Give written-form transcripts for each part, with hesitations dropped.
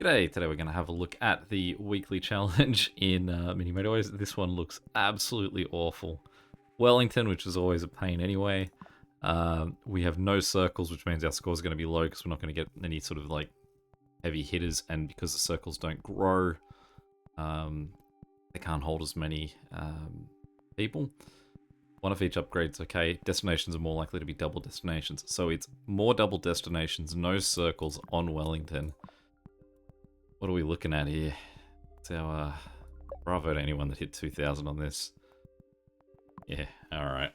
G'day, today we're going to have a look at the weekly challenge in Mini Motorways. This one looks absolutely awful. Wellington, which is always a pain anyway. We have no circles, which means our score is going to be low because we're not going to get any sort of like heavy hitters, and because the circles don't grow, they can't hold as many people. One of each upgrade's okay. Destinations are more likely to be double destinations. So it's more double destinations, no circles on Wellington. What are we looking at here? It's our bravo to anyone that hit 2,000 on this. Yeah, alright.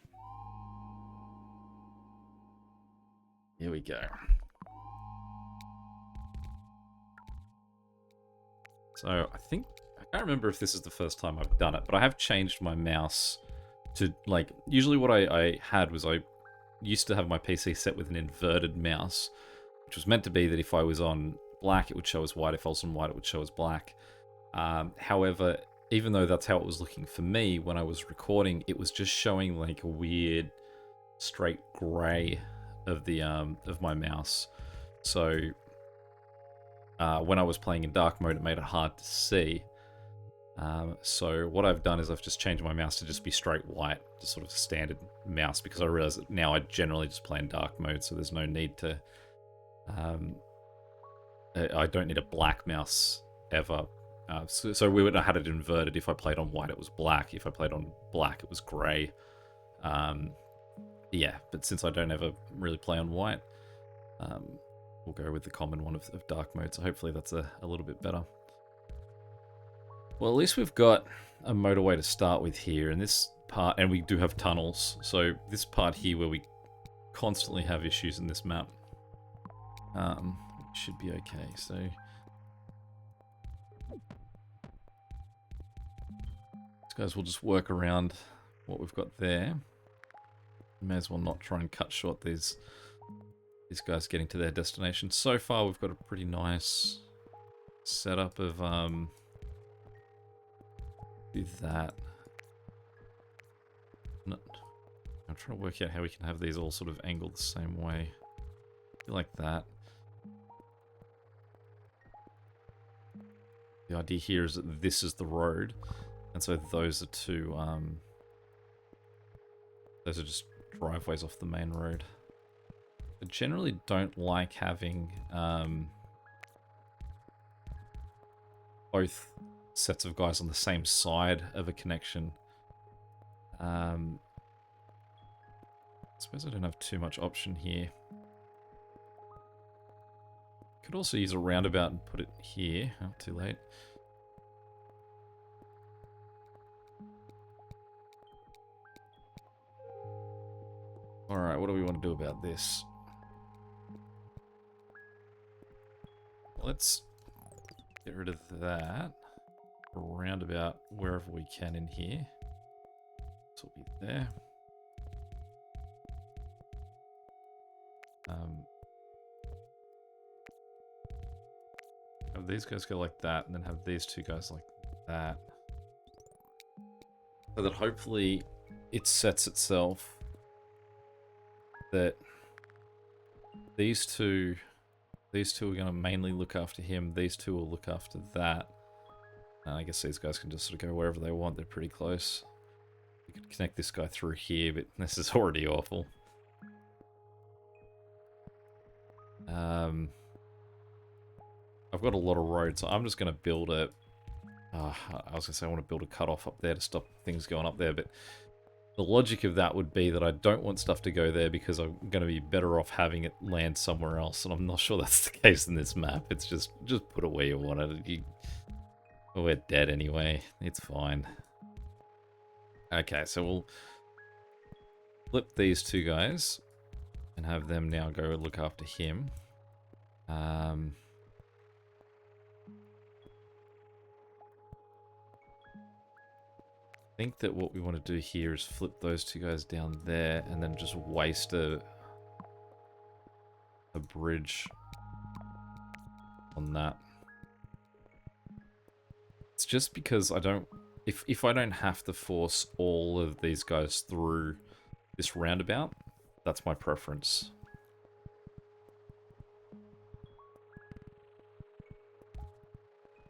Here we go. So I can't remember if this is the first time I've done it, but I have changed my mouse to, like, usually what I had was I used to have my PC set with an inverted mouse, which was meant to be that if I was on black, it would show as white. If I was on white, it would show as black. However, even though that's how it was looking for me, when I was recording, it was just showing like a weird straight grey of the of my mouse. So when I was playing in dark mode, it made it hard to see. So what I've done is I've just changed my mouse to just be straight white, just sort of a standard mouse, because I realize that now I generally just play in dark mode, so there's no need to... I don't need a black mouse ever. So we would have had it inverted. If I played on white, it was black. If I played on black, it was grey. Yeah, but since I don't ever really play on white, we'll go with the common one of dark mode. So hopefully that's a little bit better. Well, at least we've got a motorway to start with here. And this part, and we do have tunnels. So this part here where we constantly have issues in this map. Should be okay, so these guys will just work around what we've got there. May as well not try and cut short these guys getting to their destination. So far we've got a pretty nice setup of do that. I'm trying to work out how we can have these all sort of angled the same way. Like that. The idea here is that this is the road, and so those are two, those are just driveways off the main road. I generally don't like having both sets of guys on the same side of a connection. I suppose I don't have too much option here. Could also use a roundabout and put it here. Oh, too late. Alright, what do we want to do about this? Let's get rid of that. A roundabout wherever we can in here. This will be there. Have these guys go like that, and then have these two guys like that. So that hopefully it sets itself that these two are going to mainly look after him, these two will look after that. I guess these guys can just sort of go wherever they want, they're pretty close. We could connect this guy through here, but this is already awful. I've got a lot of roads, so I'm just going to build a... I was going to say I want to build a cutoff up there to stop things going up there, but the logic of that would be that I don't want stuff to go there because I'm going to be better off having it land somewhere else, and I'm not sure that's the case in this map. It's just put it where you want it. We're dead anyway. It's fine. Okay, so we'll flip these two guys and have them now go look after him. I think that what we want to do here is flip those two guys down there and then just waste a bridge on that. It's just because I don't... If I don't have to force all of these guys through this roundabout, that's my preference.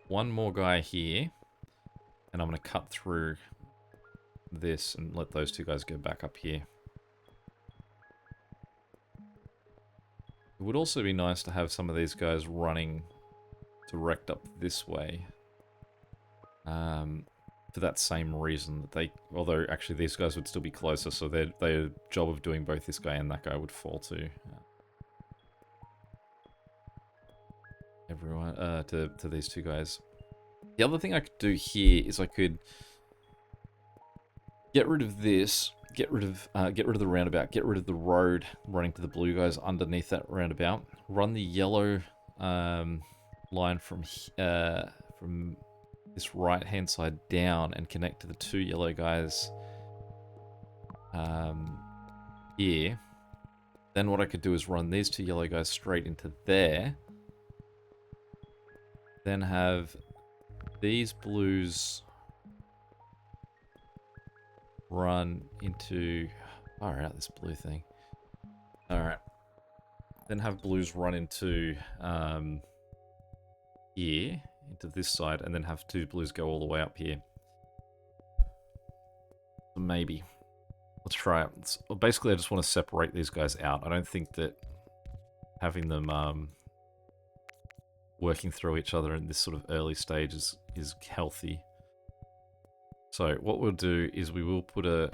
one more guy here, and I'm going to cut through this and let those two guys go back up here. It would also be nice to have some of these guys running direct up this way. For that same reason that they, although actually these guys would still be closer, so their job of doing both this guy and that guy would fall to everyone, to these two guys. The other thing I could do here is I could get rid of this, get rid of the roundabout, get rid of the road running to the blue guys underneath that roundabout, run the yellow line from this right-hand side down and connect to the two yellow guys here. Then what I could do is run these two yellow guys straight into there. Then have these blues run into... Far out, this blue thing. Alright. Then have blues run into here, into this side, and then have two blues go all the way up here. Maybe. Let's try it. Well, basically, I just want to separate these guys out. I don't think that having them working through each other in this sort of early stage is healthy. So what we'll do is we will put a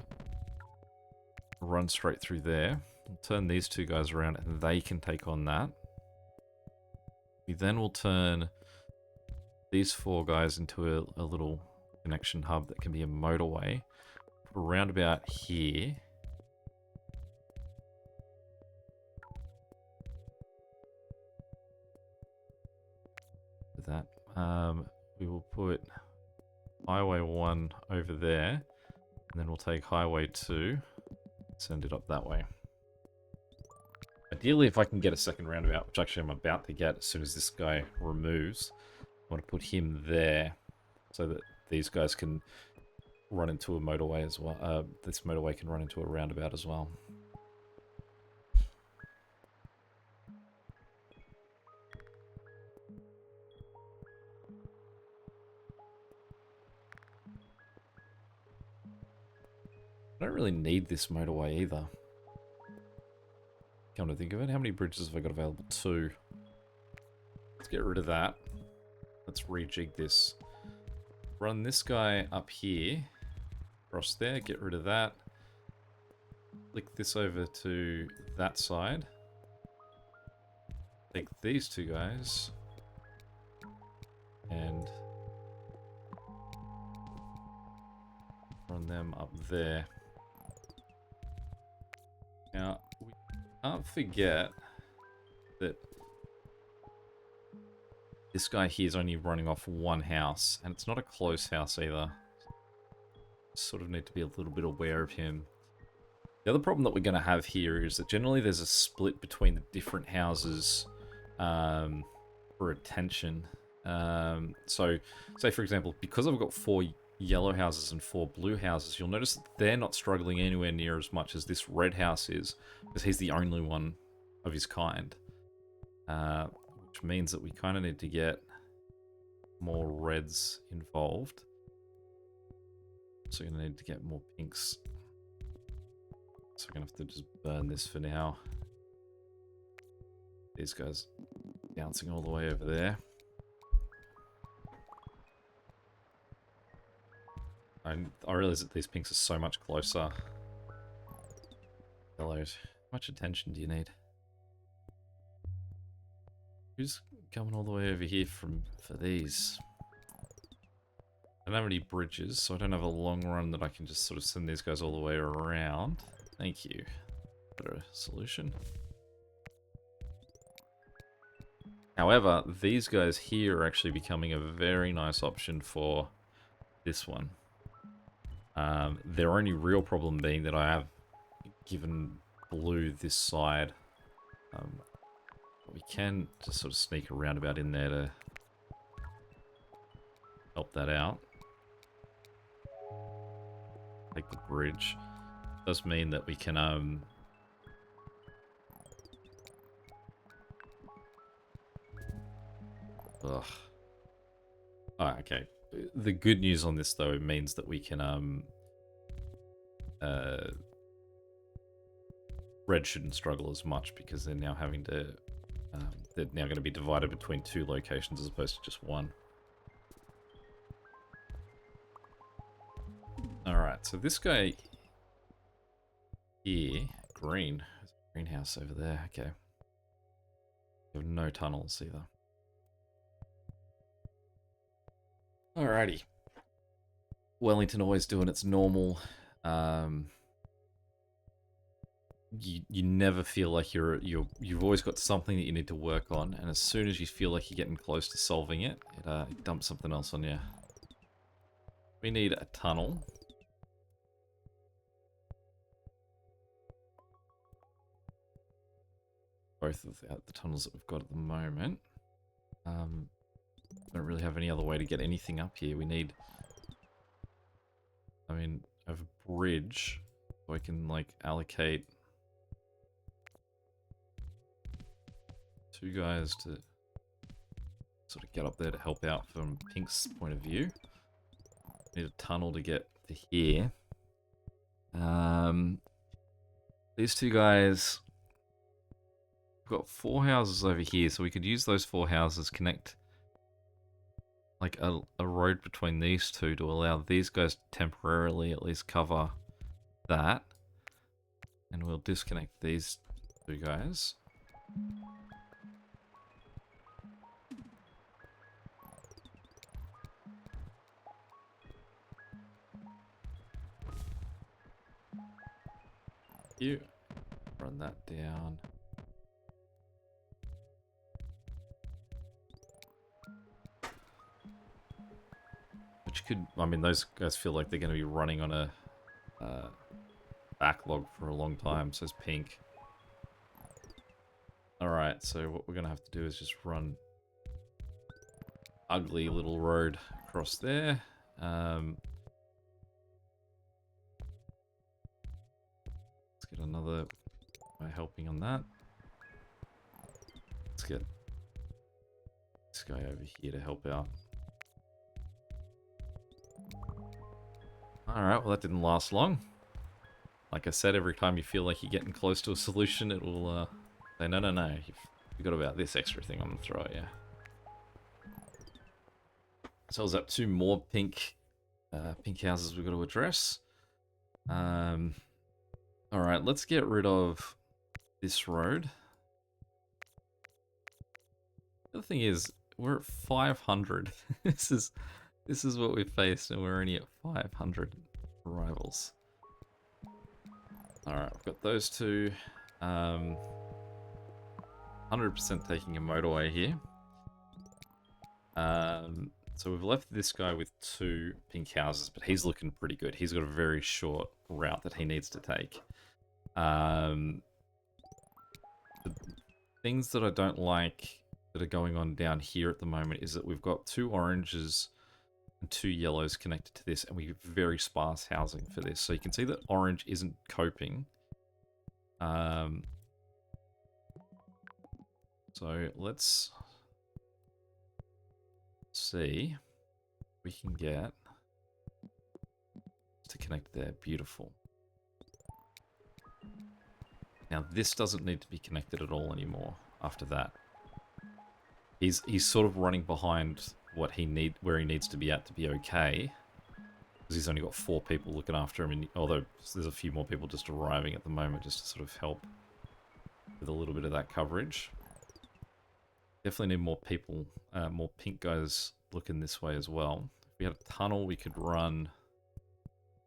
run straight through there. We'll turn these two guys around and they can take on that. We then will turn these four guys into a little connection hub that can be a motorway. Put a roundabout here. With that, we will put Highway 1 over there, and then we'll take Highway 2, send it up that way. Ideally, if I can get a second roundabout, which actually I'm about to get as soon as this guy removes, I want to put him there so that these guys can run into a motorway as well. This motorway can run into a roundabout as well. I don't really need this motorway either. Come to think of it, how many bridges have I got available? 2. Let's get rid of that. Let's rejig this. Run this guy up here, across there, get rid of that. Flick this over to that side. Take these two guys. And run them up there. Now, we can't forget that this guy here is only running off one house, and it's not a close house either. Sort of need to be a little bit aware of him. The other problem that we're going to have here is that generally there's a split between the different houses for attention. So, say for example, because I've got 4 yellow houses and 4 blue houses, you'll notice that they're not struggling anywhere near as much as this red house is, because he's the only one of his kind. Which means that we kind of need to get more reds involved. So we're going to need to get more pinks. So we're going to have to just burn this for now. These guys bouncing all the way over there. I realize that these pinks are so much closer. Yellows. How much attention do you need? Who's coming all the way over here for these? I don't have any bridges, so I don't have a long run that I can just sort of send these guys all the way around. Thank you. Better solution. However, these guys here are actually becoming a very nice option for this one. Their only real problem being that I have given blue this side. We can just sort of sneak a roundabout in there to help that out. Take the bridge. Does mean that we can ugh. Oh, okay. The good news on this, though, means that we can, Red shouldn't struggle as much because they're now having to, they're now going to be divided between 2 locations as opposed to just 1. Alright, so this guy here, green, there's a greenhouse over there, okay. We have no tunnels either. Alrighty. Wellington always doing its normal. You never feel like you've always got something that you need to work on, and as soon as you feel like you're getting close to solving it, it dumps something else on you. We need a tunnel. Both of the tunnels that we've got at the moment. Don't really have any other way to get anything up here. We need, I mean, I have a bridge, so I can like allocate 2 guys to sort of get up there to help out from Pink's point of view. Need a tunnel to get to here. These 2 guys, we've got 4 houses over here, so we could use those 4 houses, connect like a road between these 2 to allow these guys to temporarily at least cover that. And we'll disconnect these 2 guys. You run that down. Which could, I mean, those guys feel like they're going to be running on a backlog for a long time, says Pink. Alright, so what we're going to have to do is just run ugly little road across there. Let's get another guy helping on that. Let's get this guy over here to help out. Alright, well that didn't last long. Like I said, every time you feel like you're getting close to a solution, it will say, no, you've got about this extra thing I'm going to throw at you. So I was up 2 more pink houses we've got to address. Alright, let's get rid of this road. The other thing is, we're at 500. This is what we faced, and we're only at 500 arrivals. Alright, we've got those 2. 100% taking a motorway here. So we've left this guy with 2 pink houses, but he's looking pretty good. He's got a very short route that he needs to take. The things that I don't like that are going on down here at the moment is that we've got 2 oranges and 2 yellows connected to this, and we have very sparse housing for this. So you can see that orange isn't coping. So let's see if we can get to connect there. Beautiful. Now this doesn't need to be connected at all anymore after that. He's sort of running behind what where he needs to be at to be okay, because he's only got 4 people looking after him, and although there's a few more people just arriving at the moment just to sort of help with a little bit of that coverage. Definitely need more people, more pink guys looking this way as well. If we had a tunnel, we could run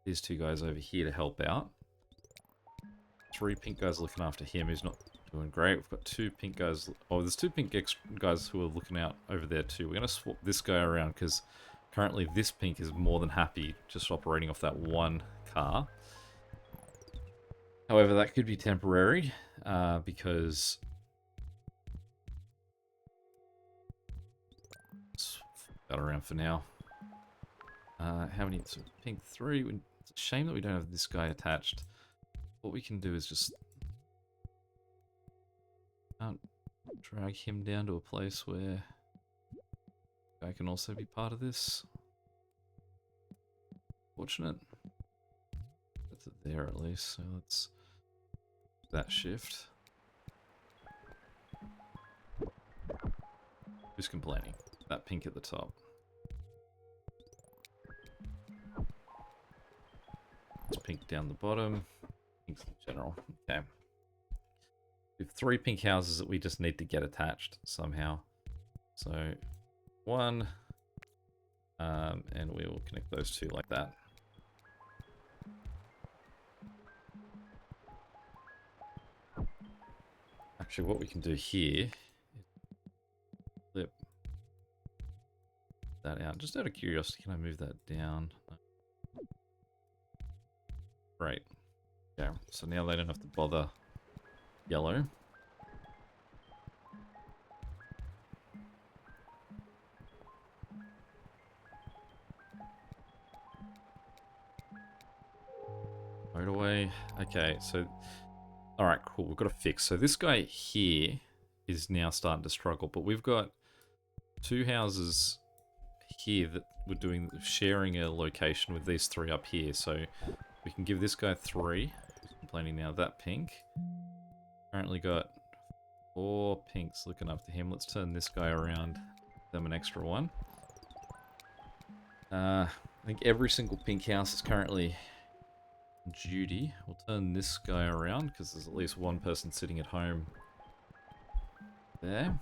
these 2 guys over here to help out. 3 pink guys looking after him, who's not doing great. We've got 2 pink guys. Oh, there's 2 pink guys who are looking out over there too. We're going to swap this guy around because currently this pink is more than happy just operating off that 1 car. However, that could be temporary because let's flip that around for now. How many? So pink 3. It's a shame that we don't have this guy attached. What we can do is just drag him down to a place where guy can also be part of this. Fortunate. That's it there at least, so let's do that shift. Who's complaining? That pink at the top. It's pink down the bottom. Pinks in general. Okay. We have 3 pink houses that we just need to get attached somehow. So, 1. And we will connect those 2 like that. Actually, what we can do here is flip that out. Just out of curiosity, can I move that down? Great. Yeah, so now they don't have to bother yellow. Motorway. Okay, so... Alright, cool. We've got a fix. So this guy here is now starting to struggle, but we've got 2 houses here that we're sharing a location with these 3 up here. So we can give this guy 3. Who's complaining now? That pink. Currently got 4 pinks looking up to him. Let's turn this guy around. Give them an extra 1. I think every single pink house is currently on duty. We'll turn this guy around because there's at least 1 person sitting at home there.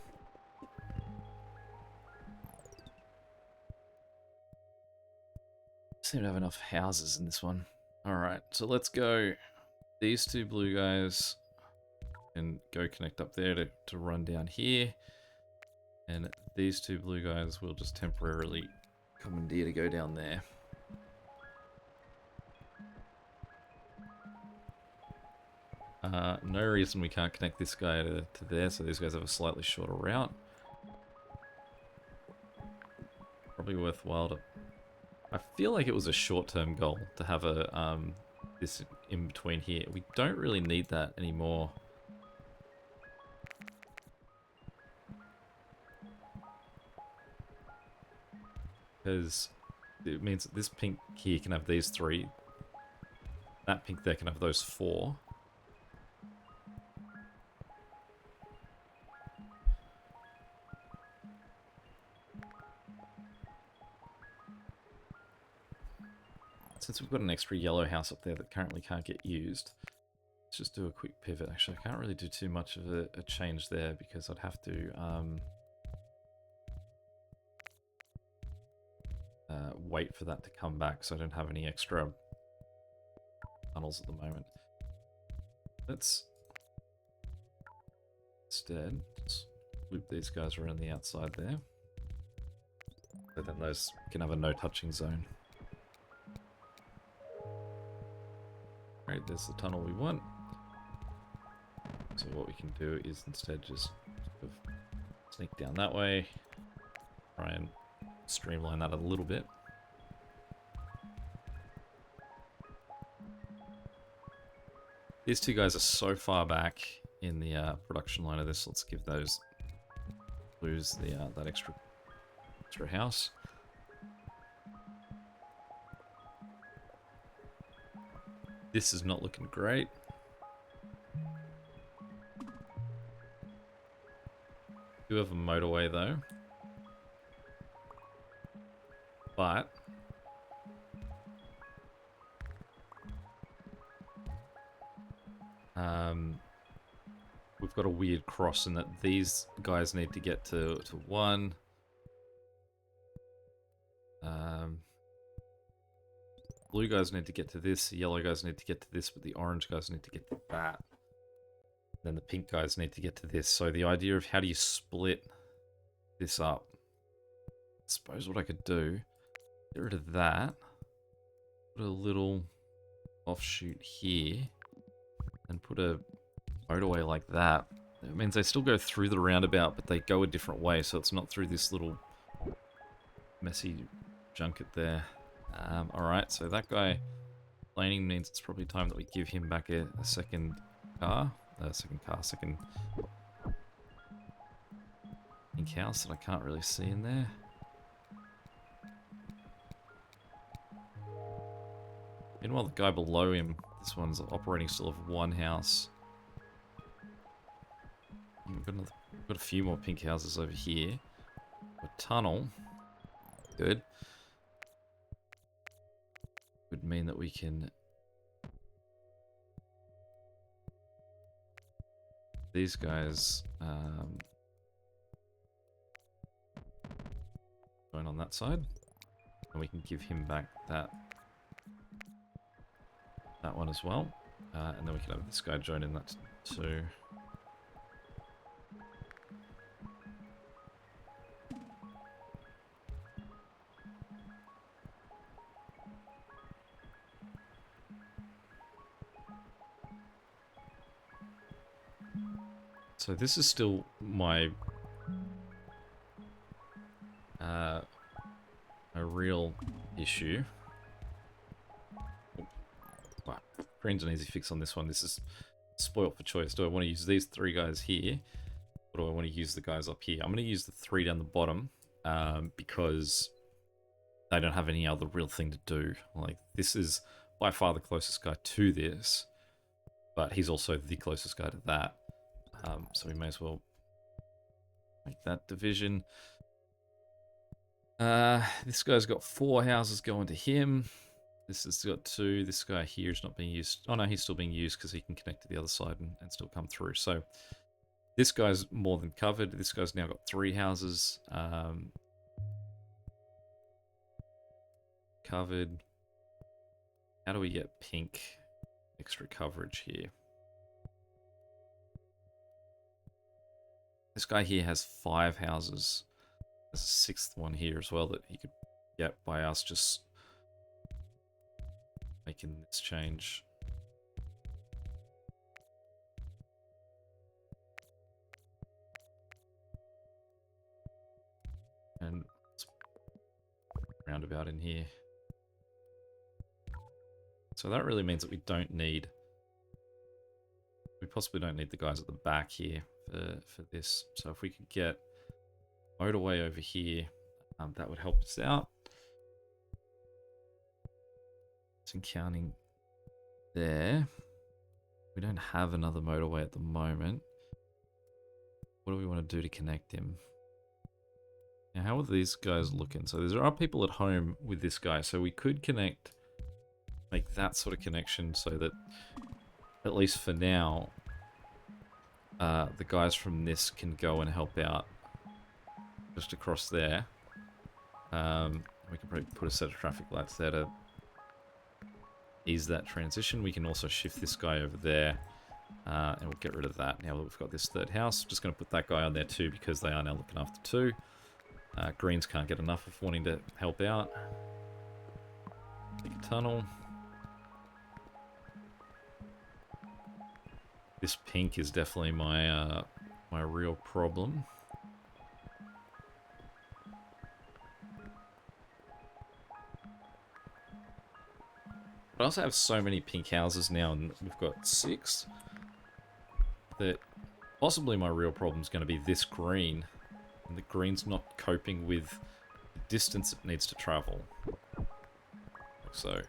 Seem to have enough houses in this one. Alright, so let's go. These 2 blue guys and go connect up there to run down here. And these 2 blue guys will just temporarily commandeer to go down there. No reason we can't connect this guy to there, so these guys have a slightly shorter route. Probably worthwhile to... I feel like it was a short-term goal to have a this in between here. We don't really need that anymore. Because it means that this pink here can have these 3. That pink there can have those 4. Since we've got an extra yellow house up there that currently can't get used, let's just do a quick pivot. Actually, I can't really do too much of a change there because I'd have to wait for that to come back, so I don't have any extra tunnels at the moment. Let's instead just loop these guys around the outside there, so then those can have a no-touching zone. Right, there's the tunnel we want. So what we can do is instead just sort of sneak down that way, try and streamline that a little bit. These 2 guys are so far back in the production line of this. Let's give those blues the that extra house. This is not looking great. Do have a motorway though. But we've got a weird cross in that these guys need to get to 1. Blue guys need to get to this, the yellow guys need to get to this, but the orange guys need to get to that. Then the pink guys need to get to this. So the idea of how do you split this up? I suppose what I could do, get rid of that, put a little offshoot here, and put a motorway like that. It means they still go through the roundabout, but they go a different way, so it's not through this little messy junket there. Alright, so that guy laning means it's probably time that we give him back a second pink house that I can't really see in there. Meanwhile, the guy below him, this one's operating still of one house. We've got a few more pink houses over here. A tunnel. Good. Would mean that we can... These guys... going on that side. And we can give him back that one as well. And then we can have this guy join in that too. So this is still my a real issue. Wow. Green's an easy fix on this one. This is spoilt for choice. Do I want to use these three guys here? Or do I want to use the guys up here? I'm going to use the three down the bottom because they don't have any other real thing to do. Like, this is by far the closest guy to this, but he's also the closest guy to that. So we may as well make that division. This guy's got 4 houses going to him. This has got 2. This guy here is not being used. Oh no, he's still being used because he can connect to the other side and still come through. So this guy's more than covered. This guy's now got 3 houses covered. How do we get pink extra coverage here? This guy here has 5 houses. There's a 6th one here as well that he could get by us just making this change. And let's roundabout in here. So that really means that we possibly don't need the guys at the back here for this. So if we could get motorway over here, that would help us out. It's counting there. We don't have another motorway at the moment. What do we want to do to connect him? Now, how are these guys looking? So there are people at home with this guy, so we could make that sort of connection so that, at least for now, the guys from this can go and help out just across there. We can probably put a set of traffic lights there to ease that transition. We can also shift this guy over there, and we'll get rid of that now that we've got this 3rd house. Just going to put that guy on there too because they are now looking after 2. Greens can't get enough of wanting to help out. Make a tunnel. This pink is definitely my my real problem. But I also have so many pink houses now, and we've got 6, that possibly my real problem is going to be this green, and the green's not coping with the distance it needs to travel. So,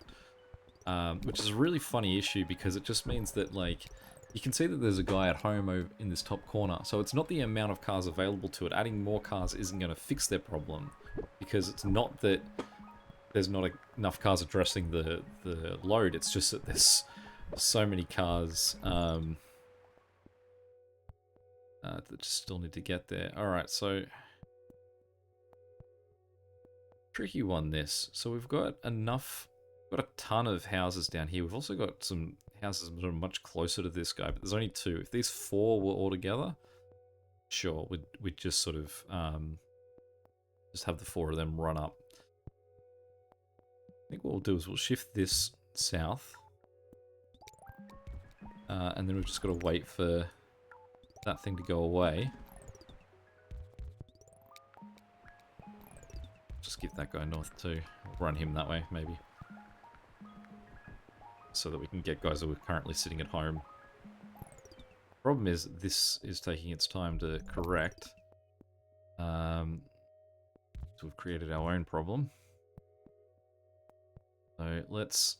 which is a really funny issue because it just means that, like, you can see that there's a guy at home over in this top corner. So it's not the amount of cars available to it. Adding more cars isn't going to fix their problem, because it's not that there's not enough cars addressing the load. It's just that there's so many cars that just still need to get there. Alright, so tricky one this. So we've got a ton of houses down here. We've also got some houses that are much closer to this guy, but there's only 2. If these 4 were all together, sure, we'd just sort of just have the 4 of them run up. I think what we'll do is we'll shift this south, and then we've just got to wait for that thing to go away. Just give that guy north too. Run him that way, maybe, so that we can get guys that are currently sitting at home. Problem is, this is taking its time to correct. So we've created our own problem. So let's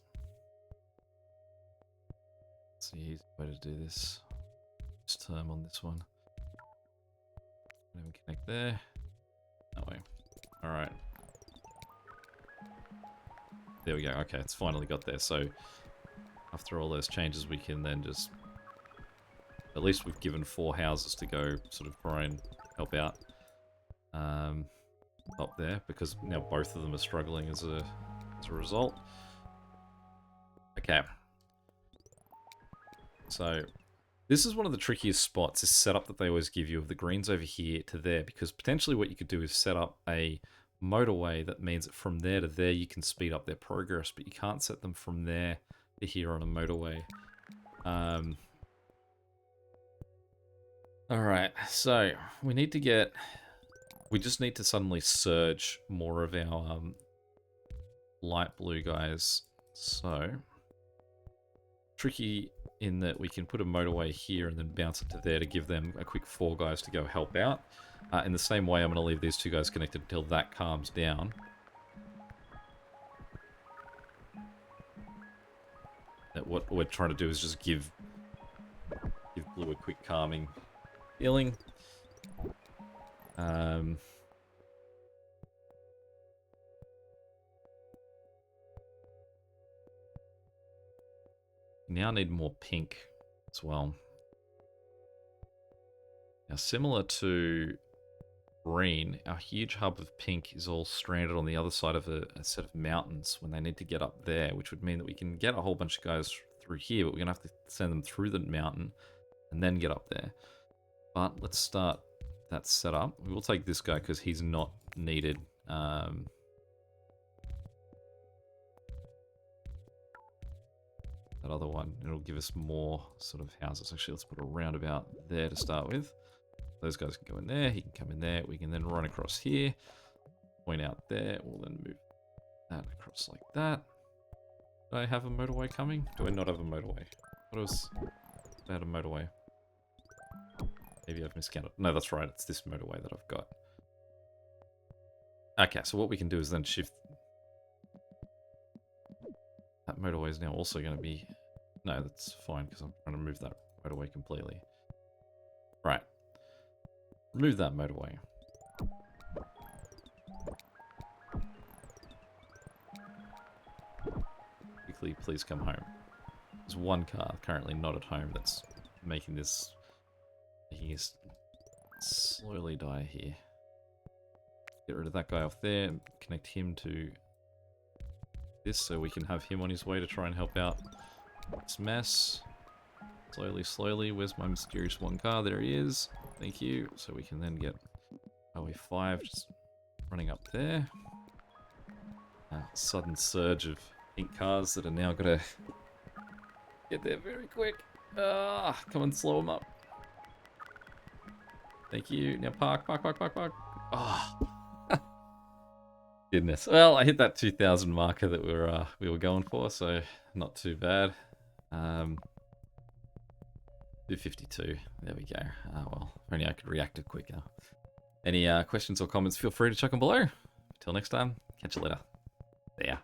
the easy way to do this? This term on this one. Don't even connect there. That way. Alright. There we go. Okay, it's finally got there. So after all those changes, we can then just... At least we've given 4 houses to go sort of try and help out up there, because now both of them are struggling as a result. Okay. So this is one of the trickiest spots, this setup that they always give you of the greens over here to there, because potentially what you could do is set up a motorway that means that from there to there you can speed up their progress, but you can't set them from there to here on a motorway. Alright, so we need to get... We just need to suddenly surge more of our light blue guys. So, tricky in that we can put a motorway here and then bounce it to there to give them a quick 4 guys to go help out. In the same way, I'm going to leave these 2 guys connected until that calms down. What we're trying to do is just give blue a quick calming feeling. Now need more pink as well. Now, similar to green, our huge hub of pink is all stranded on the other side of a set of mountains when they need to get up there, which would mean that we can get a whole bunch of guys through here, but we're going to have to send them through the mountain and then get up there. But let's start that setup. We will take this guy because he's not needed. That other one, it'll give us more sort of houses. Actually, let's put a roundabout there to start with. Those guys can go in there, he can come in there. We can then run across here, point out there. We'll then move that across like that. Do I have a motorway coming? Do I not have a motorway? What else? I had a motorway. Maybe I've miscounted. No, that's right. It's this motorway that I've got. Okay, so what we can do is then shift. That motorway is now also going to be... No, that's fine because I'm trying to move that motorway completely. Right. Remove that motorway. Quickly, please come home. There's one car currently not at home that's making us slowly die here. Get rid of that guy off there and connect him to this so we can have him on his way to try and help out this mess. Slowly, slowly. Where's my mysterious 1 car? There he is. Thank you. So we can then get Highway 5 just running up there. A sudden surge of pink cars that are now going to get there very quick. Come on, slow them up. Thank you. Now park, park, park, park, park. Oh. Goodness. Well, I hit that 2,000 marker that we were going for, so not too bad. 252. There we go. Well, if only I could react it quicker. Any questions or comments, feel free to chuck them below. Until next time, catch you later. See ya.